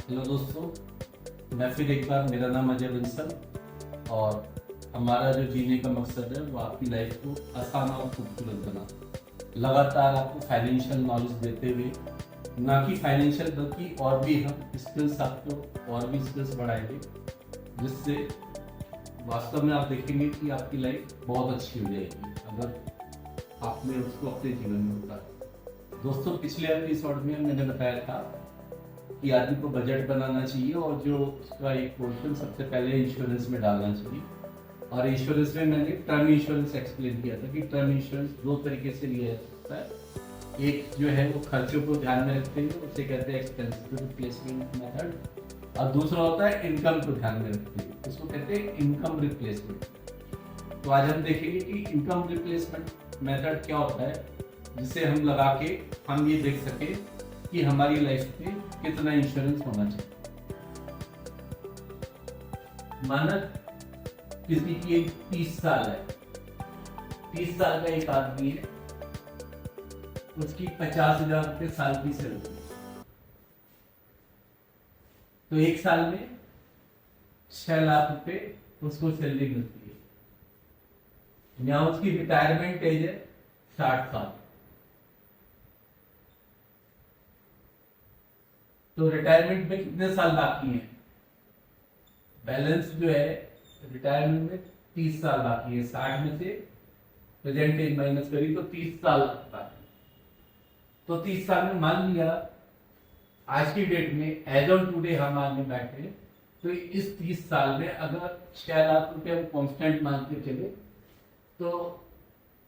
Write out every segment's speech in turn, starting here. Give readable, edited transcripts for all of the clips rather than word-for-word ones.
Hello दोस्तों, मैं फिर एक बार, मेरा नाम अजय बंसल और हमारा जो जीने का मकसद है वो आपकी लाइफ को आसान और खूबसूरत बनाना। लगातार आपको फाइनेंशियल नॉलेज देते हुए, ना कि फाइनेंशियल बल्कि और भी हम स्किल्स आपको और भी स्किल्स बढ़ाएंगे, जिससे वास्तव में आप देखेंगे कि आपकी लाइफ बहुत अच्छी हो जाएगी अगर आपने उसको अपने जीवन में उतारा। दोस्तों, पिछले एपिसोड में मैंने बताया था कि आदमी को बजट बनाना चाहिए और जो उसका एक पोर्शन सबसे पहले इंश्योरेंस में डालना चाहिए। और इंश्योरेंस में मैंने टर्म इंश्योरेंस एक्सप्लेन किया था कि टर्म इंश्योरेंस दो तरीके से लिया जा सकता है। एक जो है वो खर्चों को ध्यान में रखते हुए, उसे कहते हैं एक्सपेंसिव रिप्लेसमेंट मेथड, और दूसरा होता है इनकम को ध्यान में रखते हुए, उसको कहते हैं इनकम रिप्लेसमेंट। तो आज हम देखेंगे कि इनकम रिप्लेसमेंट मेथड क्या होता है, जिसे हम लगा के हम ये देख सके कि हमारी लाइफ में कितना इंश्योरेंस होना चाहिए। माना किसी की एक 30 साल है, 30 साल का एक आदमी है, उसकी 50,000 रुपये साल की सैलरी, तो एक साल में 6 लाख रुपए उसको सैलरी मिलती है। यहाँ उसकी रिटायरमेंट एज है 60 साल। तो रिटायरमेंट में कितने साल बाकी हैं? बैलेंस जो है रिटायरमेंट में 30 साल बाकी है। 60 में से प्रेजेंट एज माइनस करी तो 30 साल बाकी। तो 30 साल में मान लिया आज की डेट में, एज ऑन टुडे हम मानने बैठे, तो इस 30 साल में अगर 6 लाख रुपए हम कॉन्स्टेंट मान के चले तो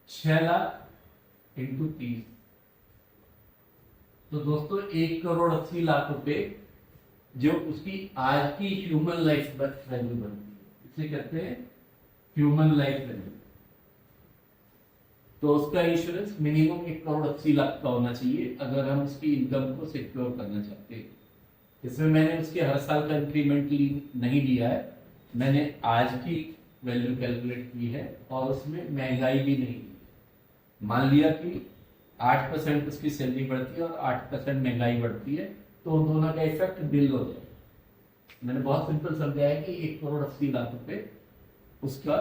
6 लाख इंटू 30, तो दोस्तों 1,80,00,000 रुपए जो उसकी आज की ह्यूमन लाइफ वैल्यू बनती है, इसे कहते हैं ह्यूमन लाइफ वैल्यू। तो उसका इंश्योरेंस मिनिमम 1,80,00,000 का होना चाहिए अगर हम उसकी इनकम को सिक्योर करना चाहते हैं। इसमें मैंने उसके हर साल का इंक्रीमेंट नहीं लिया है, मैंने आज की वैल्यू कैलकुलेट की है और उसमें महंगाई भी नहीं है। मान लिया कि 8% उसकी सैलरी बढ़ती है और 8% महंगाई बढ़ती है, तो उन दोनों का इफेक्ट बिल हो जाए। मैंने बहुत सिंपल समझाया कि 1,80,00,000 रुपए उसका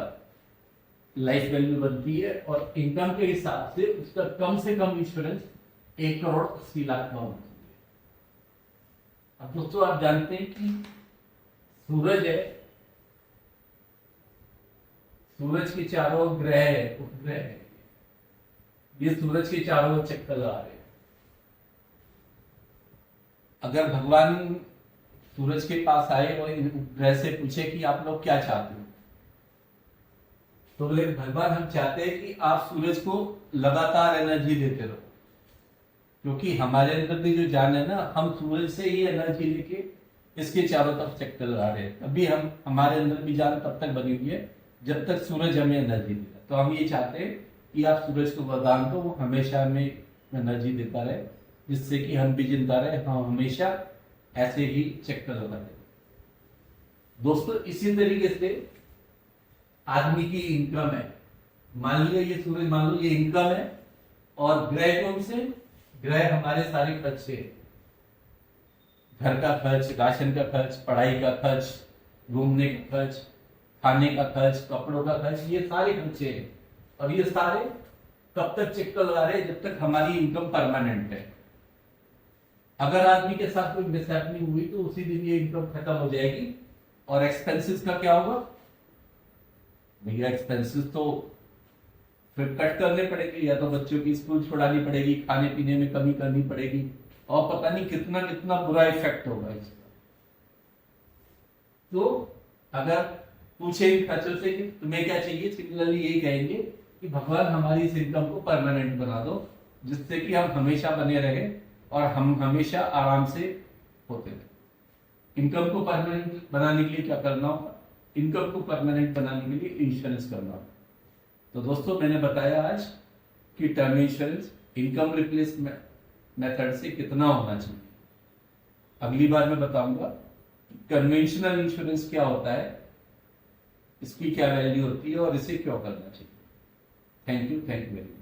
लाइफ वैल्यू बनती है और इनकम के हिसाब से उसका कम से कम इंश्योरेंस 1,80,00,000 का होना चाहिए। अब दोस्तों, आप जानते हैं कि सूरज है, सूरज के चारों ग्रह है, उपग्रह है, ये सूरज के चारों ओर चक्कर लगा रहे हैं। अगर भगवान सूरज के पास आए और ग्रह से पूछे कि आप लोग क्या चाहते हो, तो बोले भगवान हम चाहते हैं कि आप सूरज को लगातार एनर्जी देते रहो, क्योंकि हमारे अंदर भी जो जान है ना, हम सूरज से ही एनर्जी लेके इसके चारों तरफ चक्कर लगा रहे हैं। अभी हम हमारे अंदर भी जान तब तक बनी हुई है जब तक सूरज हमें एनर्जी देता। तो हम ये चाहते हैं कि आप सूरज को वरदान दो, वो हमेशा हमें एनर्जी देता रहे, जिससे कि हम भी जिंदा रहे, हम हमेशा ऐसे ही चक्कर लगाते रहे। दोस्तों, इसी तरीके से आदमी की इनकम है। मान लिया ये सूरज, मान लो ये इनकम है, और ग्रह कौन से? ग्रह हमारे सारे खर्चे, घर का खर्च, राशन का खर्च, पढ़ाई का खर्च, घूमने का खर्च, खाने का खर्च, कपड़ों का खर्च, ये सारे खर्चे हैं। और ये सारे कब तक चक्कर लगा रहे हैं? जब तक हमारी इनकम परमानेंट है। अगर आदमी के साथ कोई मिसहैपनिंग हुई तो उसी दिन ये इनकम खत्म हो जाएगी। और एक्सपेंसेस का क्या होगा? भैया एक्सपेंसेस तो फिर कट करने पड़ेंगे, या तो बच्चों की स्कूल छुड़ानी पड़ेगी, खाने पीने में कमी करनी पड़ेगी, और पता नहीं कितना कितना बुरा इफेक्ट होगा इसका। तो अगर पूछे इन खर्चों से कि तुम्हें क्या चाहिए, सिमिलरली यही कहेंगे कि भगवान हमारी इस इनकम को परमानेंट बना दो, जिससे कि हम हमेशा बने रहे और हम हमेशा आराम से होते रहे। इनकम को परमानेंट बनाने के लिए क्या करना होगा? इनकम को परमानेंट बनाने के लिए इंश्योरेंस करना होगा। तो दोस्तों, मैंने बताया आज कि term insurance income replacement method से कितना होना चाहिए। अगली बार मैं बताऊंगा कन्वेंशनल इंश्योरेंस क्या होता है, इसकी क्या वैल्यू होती है और इसे क्यों करना चाहिए। Thank you very much.